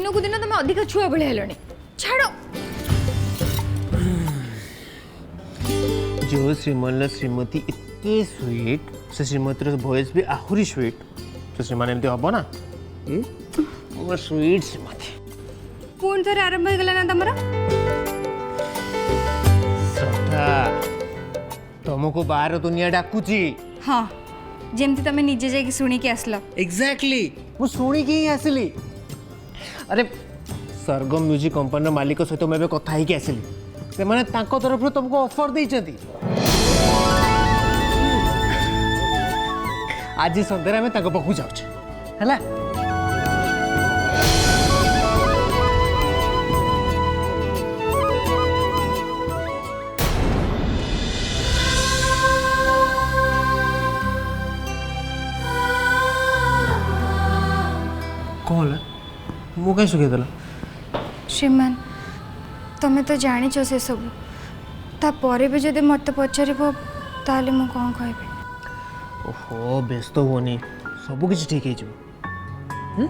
दिन को दिन तुम अधिक छुआ भाई हेलनी छाड़ जो श्रीमान श्रीमती इतने स्वीट से श्रीमती वॉइस भी आहुरी स्वीट तो श्रीमान एमती हम ना स्वीट श्रीमती पुणी थे आरंभ हो गला ना तुम श्रद्धा तुमको बाहर दुनिया डाकुची हाँ जमती तुम निजे जाकि शुणिकी आसल एग्जैक्टली मु शुणिकी ही आसली अरे सरगम म्यूजिक कंपनी मालिक सहित मुझे कथा ही आसली से माने तांको तरफ तुमको ऑफर देइछंती आज संध्यारे आम तांको पाखु जाउछे हैला कौन मु कहीं सुखे देला श्रीमान तुम्हें तो जाच से सब तापर भी जब मत पचार ताले मु कौन कह ओहो व्यस्त हुओनी सबकिछ ठीक हो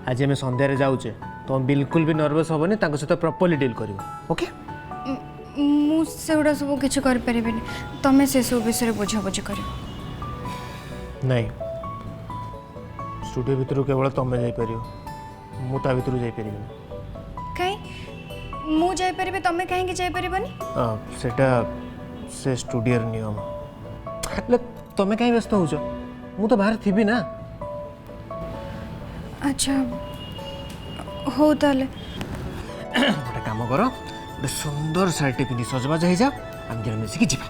आज आम सन्धार जाऊे तुम बिल्कुल भी नर्वस हेनी सहित प्रॉपर्ली डील कर ओके मुझा सब किसी करें तुम्हें से सब विषय बुझाबुझी कर नहीं स्टूडियो भितर केवल तुम्हें जापर मुझा भितर जापर कहीं मु जापर तुम्हें कहीं जापरनी सेटा से स्टूडियो नियम तुम्हें कहीं व्यस्त हो मु तो बाहर थी ना अच्छा हो ताले गोटे काम कर गोटे सुंदर शाढ़ी पिंधि सजबाज हो जाओ आम जन मिसिकी जीवा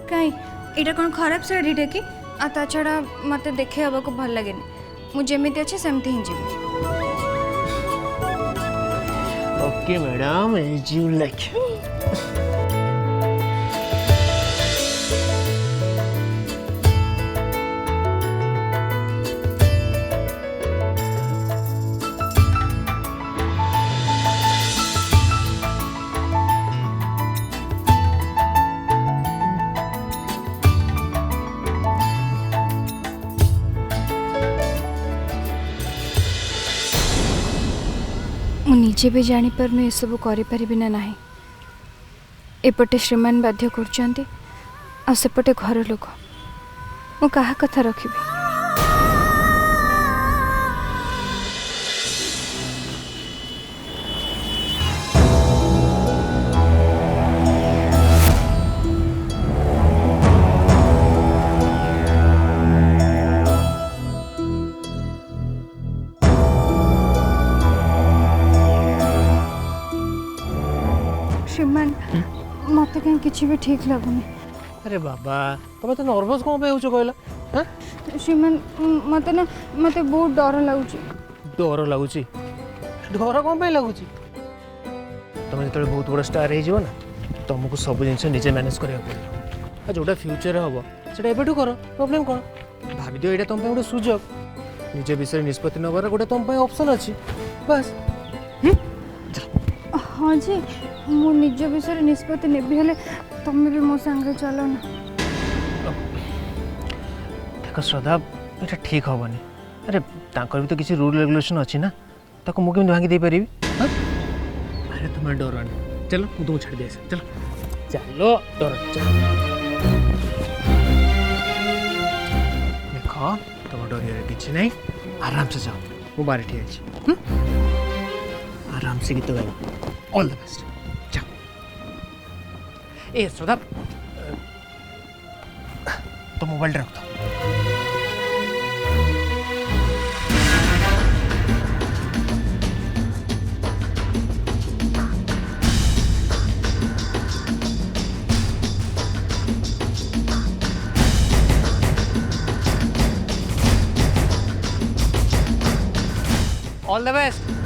कहीं यहाँ कौन खराब शाढ़ी कि आ ता छड़ा मत देखे हवा को भल लगे मुझे अच्छे सेमती ही जीव okay madam as you like मुझे भी जापर ये सब करें ना एपटे श्रीमान बाध्य करपटे घर लोक मु कहा कथा रखी श्रीमान मत कहीं किसी भी ठीक लगुनि अरे बाबा तुम तो नर्वस कौन पे हो कहला श्रीमान मत ना मत बहुत डर लगुच डर लगुच डर कौन पे लगुच तुम जो बहुत बड़ा स्टार हो ना तुमको सब जिन निजे मैनेज करा पड़ो जोटा फ्यूचर हम से एवं कर प्रोब्लेम कौन भाव दियो ये तुम गोटे सुजोग निज विषय निष्पत्ति नबार गोटे तुम ऑप्शन अच्छी बस हाँ जी मु निज विषय निष्पत्ति नेबी हेले तुम भी मो संगे चलो ना देख श्रद्धा ये ठीक हेनी अरे तांकर भी तो किसी रूल रेगुलेशन अच्छी ना ताको मुझे भांगी दे पारि अरे तुम डरनी चलो मुझे तुमको छाड़ दिया चलो चलो डर चलो देख तुम डर किसी नहीं आराम से जाओ मु बाहर ठीक आराम से गीत गाइब ऑल द बेस्ट जाओ ए श्रद्धा तो मोबाइल रख दो ऑल द बेस्ट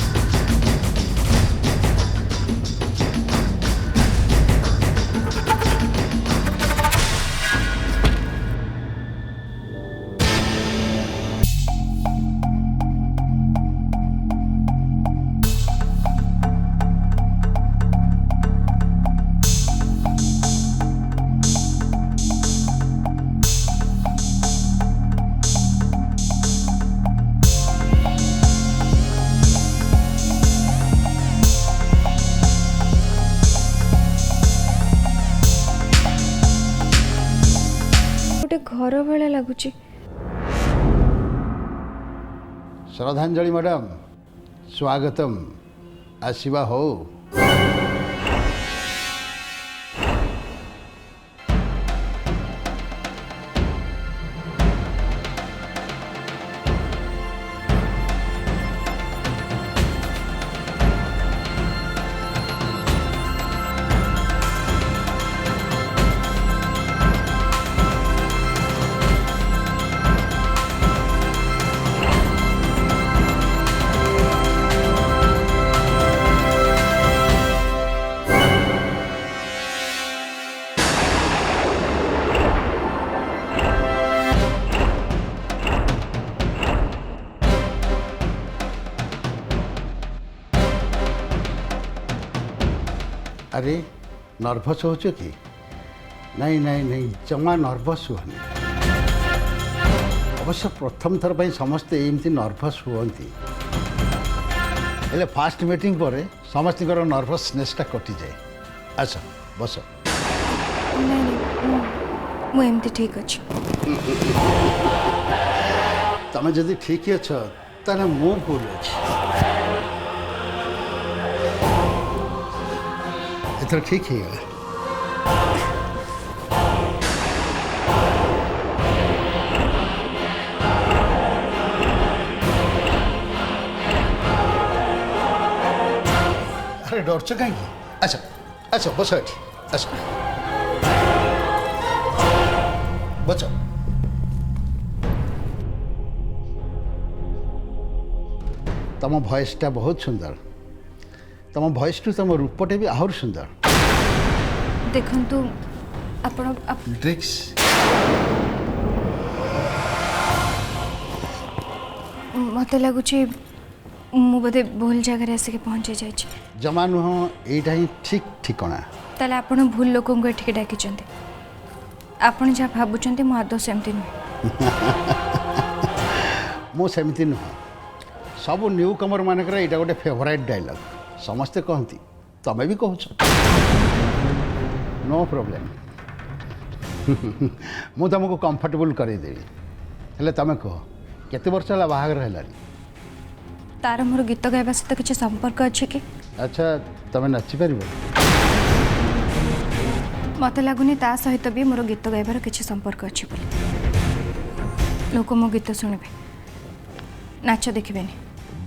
घर भाया लगुच। श्रद्धांजलि मैडम स्वागतम आशीवा हो। अरे नर्भस हो कि नहीं नहीं नहीं जमा नर्भस हुआ अवश्य प्रथम थर पर समस्ते एमती नर्भस हुंती हेले फास्ट मीटिंग पर समस्त नर्भसनेसटा कटि जाए। अच्छा बस नहीं एमती ठीक अच्छे। तुम जदि ठीक अच्छ ताने मु भूल अच्छी एथर ठीक ही है। अरे डरछ कहीं? अच्छा अच्छा बस एठी। अच्छा बच तम भॉइसटा बहुत सुंदर। तम भॉइस टू तम रूपटे भी आहर सुंदर। देखंतु आपण ड्रिक्स मत लगुच मु बोधे भूल जगह आसिक पहुँची जाइए। जमा नुह यहीटा ही ठीक ठिकना। ताले आपण भूल लोक एठिक डाकी आपण जहाँ भावुं मो आदौ सेमती नुहे। मु सेमती नुह सब न्यू कमर मानकर यहाँ गोटे फेवराइट डायलॉग समस्ते कहती तमें भी कह नो प्रॉब्लम। मु तुमको कंफर्टेबल करदेवी हेले तमें कह केते वर्ष है बाहागर है? तार मोर गीत गाइबा सहित किसी संपर्क अच्छे कि? अच्छा तमें नाची पार? मत लगुनि ता सहित भी मोर गीत गाइबार किसी संपर्क अच्छे बोली। लोक मो गीत शुणवे नाच देखिए।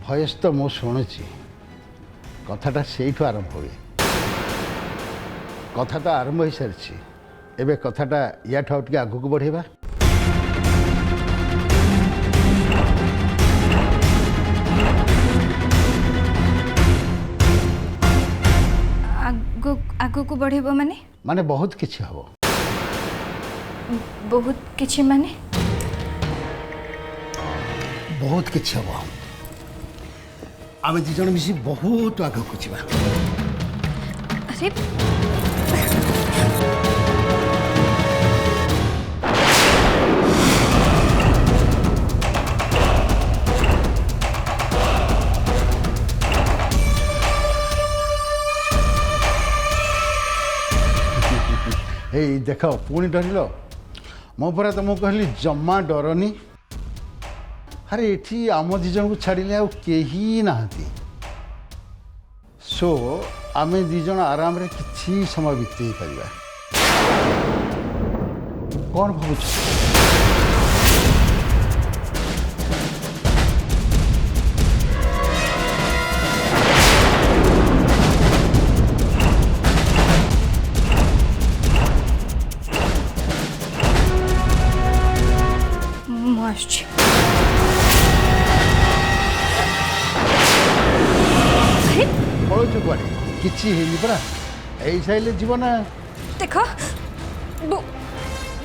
भयस तो मु शुणुची कथाटा से आरंभ हुए। कथा तो आरंभ हो सारी एवं कथाटा या टे आग को बढ़ेगा। आग को बढ़ेब माने माने बहुत किछि हबो। बहुत किछि माने बहुत किछि हबो। आमे दी जण मिसी बहुत आग को जिबा। अरे हे देख पुणी डरल मो पर तुमको कहली जमा डरनी। अरे ये आम दीज को छाड़िले आही ना सो आमे दीज आराम रे किछि समय बीतई पारिबा। कौन भावुछ? पड़ोच कड़े किसी परा यही जीव ना। देख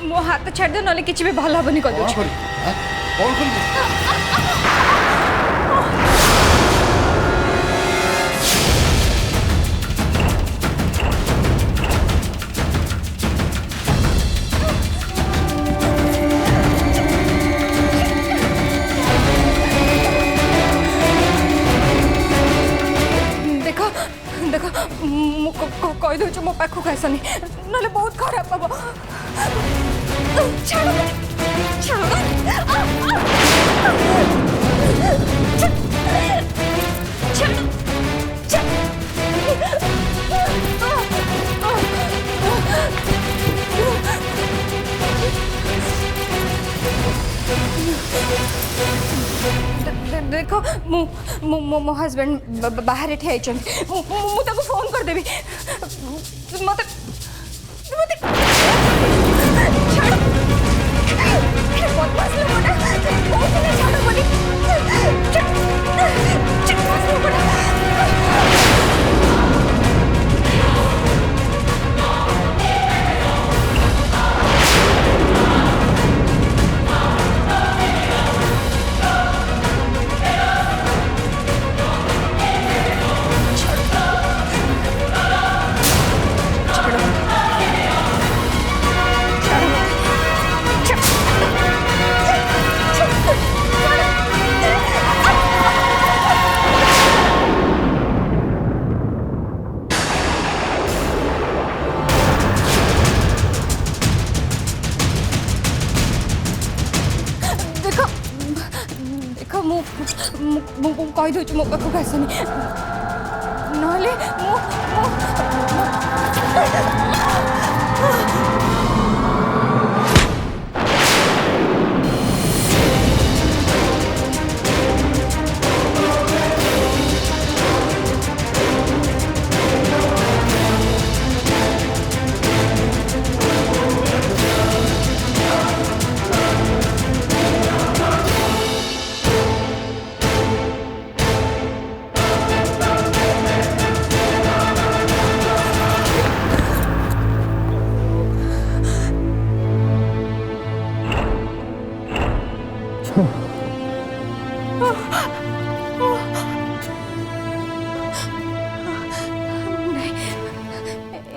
मो हाथ छाड़ दे ना कि भी भल हेनी कर कही दे मो पाखक आसनी ना बहुत खराब हम। देखो मो हस्बैंड बाहर ठिया मुझे फोन करदेवी मत कही दूँ मो पाखक आसनी ना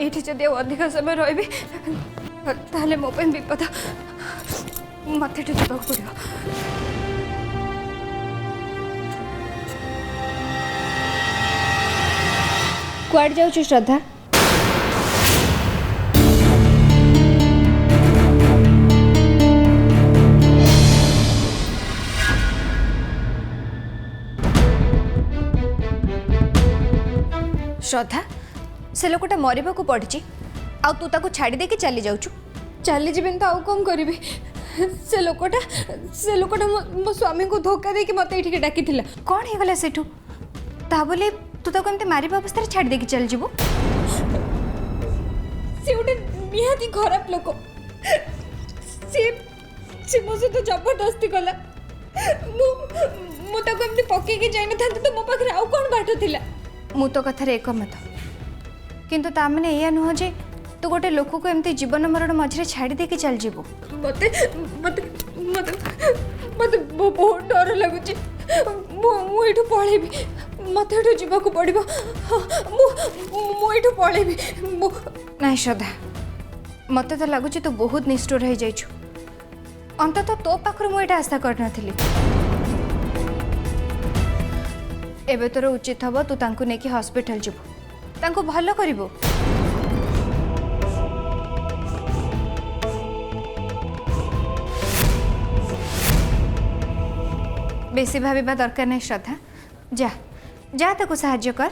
ये जदि अधिक समय रही ताले मो विपद मत जावाक पड़ो। कुआड़ जाऊँ श्रद्धा? श्रद्धा से लोकटा मरवा को पड़ी आ तू ताको छाड़ी दे के चली जाऊँ चली जीवन तो आउ कौन करी से लोकटा मो स्वामी को धोखा दे कि मत ये डाकी कौन हो गला सेठू ता बोले तू ताको एमती मारिबा अवस्था छाड़ी दे के चली जीवो से गोटे निहाती खराब लोक से मो सहित जबरदस्ती कला मु ताको एमती पकेकी जाई न थांती तो मो पाखरे आउ कौन बाट थिला मु तो कथार एकमत किंतु ता माने एया नुह जे तू गोटे लोक को एमती जीवन मरण मझे छाड़ी दे के चल जीवो मते मते मते मते बहुत डर लगुच मु एठू पळेबी मते एठू जीवा को पड़िबो मु एठू पळेबी नाही श्रद्धा मते तो लगुच तू बहुत निष्ठुर हो जाइछु अंततः तो पाखर मु एटा आशा कर नथिली एबे तोर उचित हबो तू तांको नेकी हॉस्पिटल जीवो तांको भलो करिवो बेसी भाविबा दरकार नहीं श्रद्धा जा जा ताको सहाय्य कर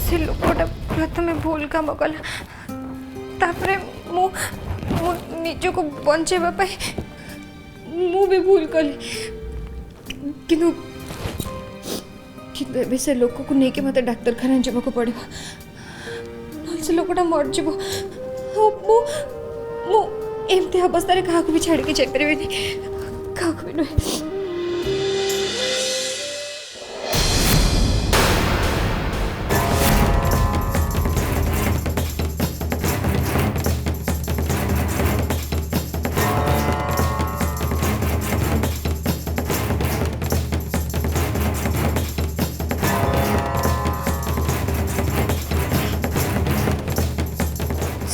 से लोकटा प्रथम भूल काम कला तापरे मु निज को बंचेबा पाई मु भी भूल कली किंतु किंतु से लोक को लेकिन मत डाक्तरखाना जावाक पड़ो ना से लोकटा मर जीव एमती अवस्था क्या भी छाड़ के जापर क्या भी नुहे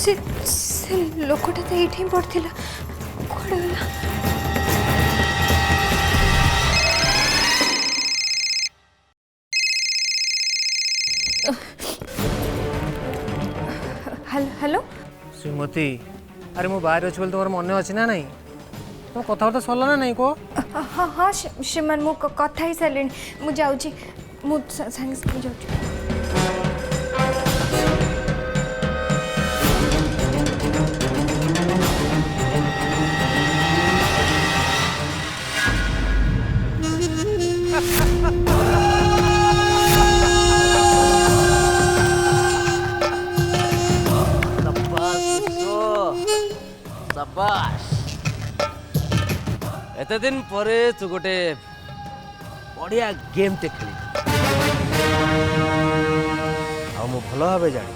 से लोकटा तो ये पड़ता କୁଆଡ଼େ ଗଲା? ହ୍ୟାଲୋ ଶ୍ରୀମତୀ ଆରେ ମୁଁ ବାହାରେ ଅଛି ବୋଲି ତୁମର ମନେ ଅଛି ନା ନାହିଁ ତୁମ କଥାବାର୍ତ୍ତା ସରିଲା ନା ନାହିଁ କୁହ ହଁ ହଁ ଶ୍ରୀମାନ ମୁଁ କଥା ହେଇସାରିଲିଣି ମୁଁ ଯାଉଛି ମୁଁ ସାଙ୍ଗେ ସାଙ୍ଗେ ଯାଉଛି शाबाश एते दिन परे तू गोटे बढ़िया गेम टे खेली आ मु भल भाव जानी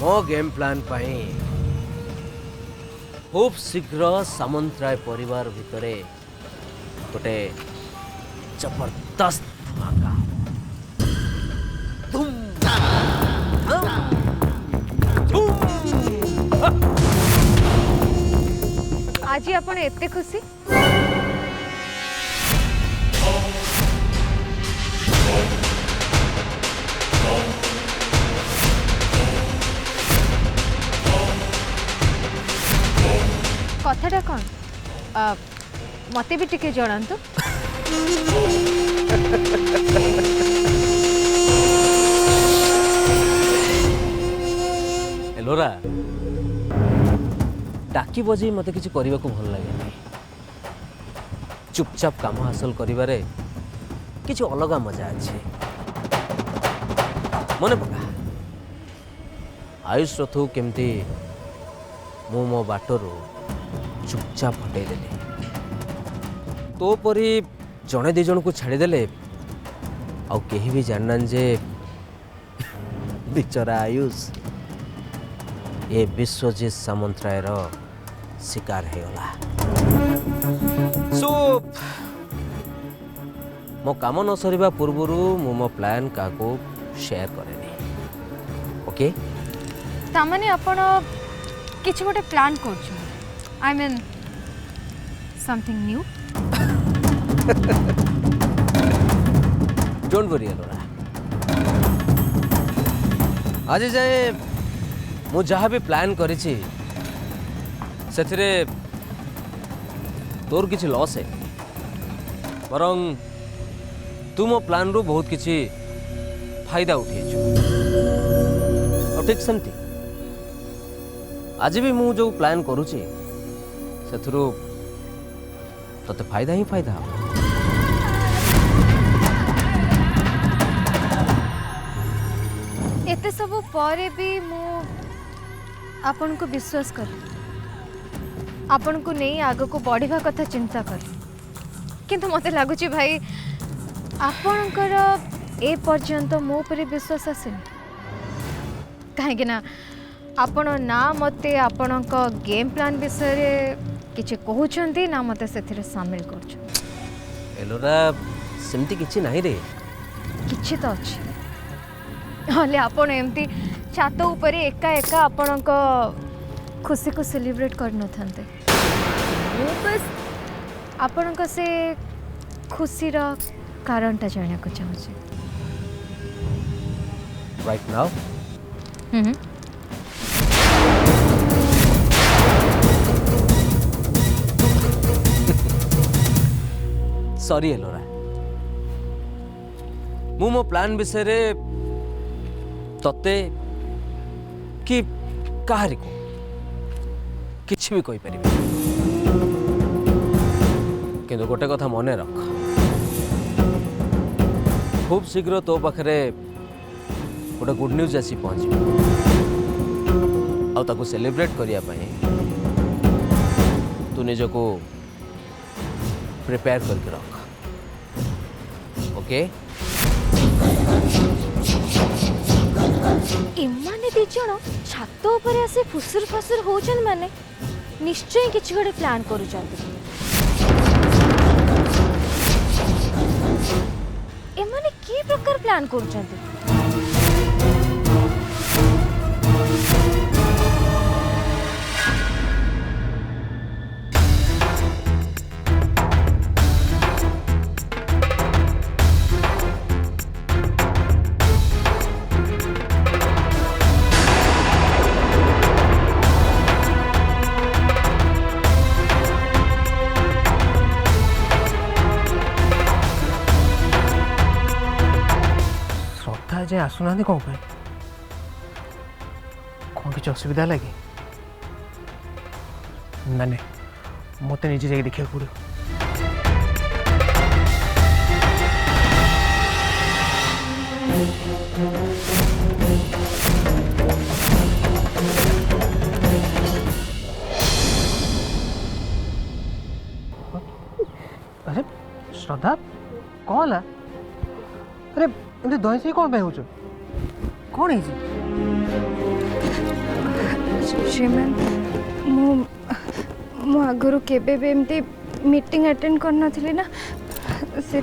मो गेम प्लान पाई खूब शीघ्र सामंतराय परिवार भितरे गोटे जबरदस्त धमाका धूम आज आपण एते खुशी कथाटा कौन मते भी टिके जणांतु एलोरा डाकी बजे मते किसी करने को भल लगे चुपचाप काम हासिल करिबारे किसी अलग मजा अच्छे मन पका आयुष रथु केमती मु मो बाटरू चुपचाप हटई देली तो परी जड़े दी जन को छाड़देले आउ केही भी जानना जे बिचरा आयुष ये विश्वजीत सामंतरायर शिकार होगला सो मो काम न सरिबा पूर्वरु मो मो प्लान काको शेयर करेनी ओके तामाने आपण किछि गोटे प्लान करछु I mean something new don't worry एलोरा आज जाए मु जहाँ भी प्लान करिछि सेथिरे तोर किछि लॉस है बरं तू मो प्लान रु बहुत किछि फायदा उठेछु और ठीक सेमती आज भी मु जो प्लान करूछि सेथरु तते फायदा ही फायदा हो एते सब परे भी मु आपन को विश्वास कर आपन को नहीं आग को बढ़िया कथा चिंता कर किंतु मते लागुची भाई आपनकर ए पर्यंत मो पर विश्वास आसेनी कहीं ना आपण ना मते आपण गेम प्लान विषय किछि कहउछंती ना मते सेथिरे शामिल करछ एलोरा सेमती किछि नाही रे किछि तो अछि हले आपण एमती छात ऊपर एका एका आपण खुशी को सेलिब्रेट कर न थांते बस आपण से खुशी रा कारणटा जानिया को चाहूँ राइट नाउ सॉरी एलोरा मु मो प्लान विषय रे तते कि काहारी को किछि भी कहि परिबे किंतु गोटे कथा मने रख खूब शीघ्र तो पाखरे गोटे गुड न्यूज आसी पहुंच आ ताको सेलिब्रेट करिया पई तू निज को प्रिपेयर करके रख ओके एमाने दी जण छात ऊपर आसे फुसुर फसुर होचन माने निश्चय किछि गोटे प्लान करूचंती एमाने की प्रकार प्लान करूचंती जाए आसुना कौन पे कौन किसी असुविधा लगे ना नहीं मत निजे जाके देखा पड़ो अरे श्रद्धा कौन है अरे एमती दही से कौन हो कौन है श्रीमान मु आगु केबे भी एमती मीटिंग अटेंड कर नथली ना से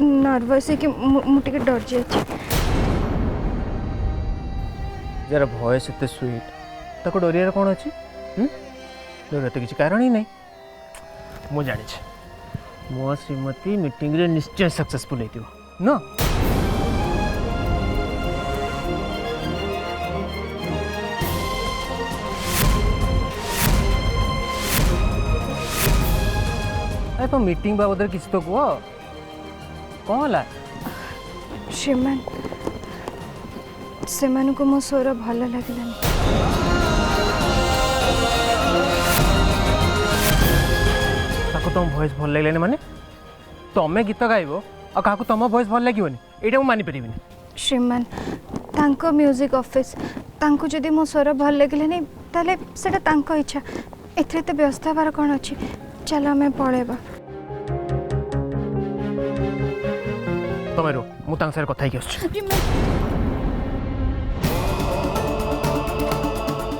नर्वस है कि मुझे डर जाए जार भॉइस एत स्वीट ताको डरियार कौन अच्छी डर तो किसी कारण ही नहीं मु जानी मो श्रीमती मीटिंग रे निश्चय सक्सेसफुल होती न अरे तो मीटिंग बाबद किसी तो कह कौन है श्रीमान से मो स्वर भल लगे तुम भॉइस भल लगे माने तुम्हें गीत गाइब और क्या तुम भॉइस भल लगे यहाँ मानि पारि श्रीमान तांको म्यूजिक ऑफिस तांको जदि मो स्वर भल लगे नहीं ताले सेटा तांको इच्छा एथरे तो व्यवस्था बार कौन अच्छी चलो आम पलैबा तुम रो मुझे सारे कथा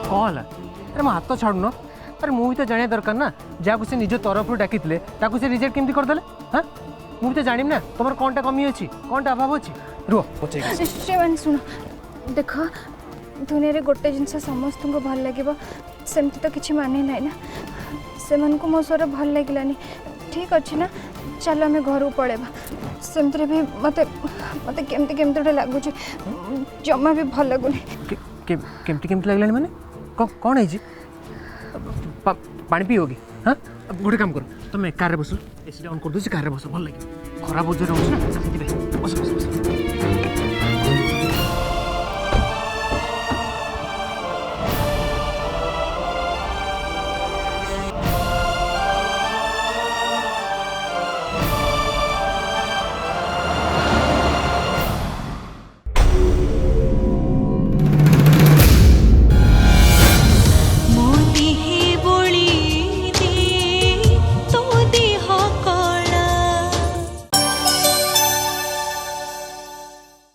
कौन है अरे मो हाथ छाड़ुन अरे मुझे तो जाना दरकार ना जहाँ से निज तरफ डाकी से रिजेक्ट केमती करदे हाँ मुझे तो जानी ना तुम कौनटा कमी अच्छी कौनटा अभाव अच्छी रुह श्रीमान शुण देख दुनिया रे गोटे जिनस समस्त को भल लगे सेमती तो किसी माने ना ना से मो स्वर भल लगलानी ठीक अच्छे ना चलो आम घर पलैबा सेमती भी मत मत केमती केमती गोटे लगुच जमा भी भल लगुनि केमती केमती लगलानी माने कौन है पानी पिओगी हाँ गोटे काम करो तुम कार बस एसी ऑन कर दो कार बस भल लगे खराब जोर हो बस बस बस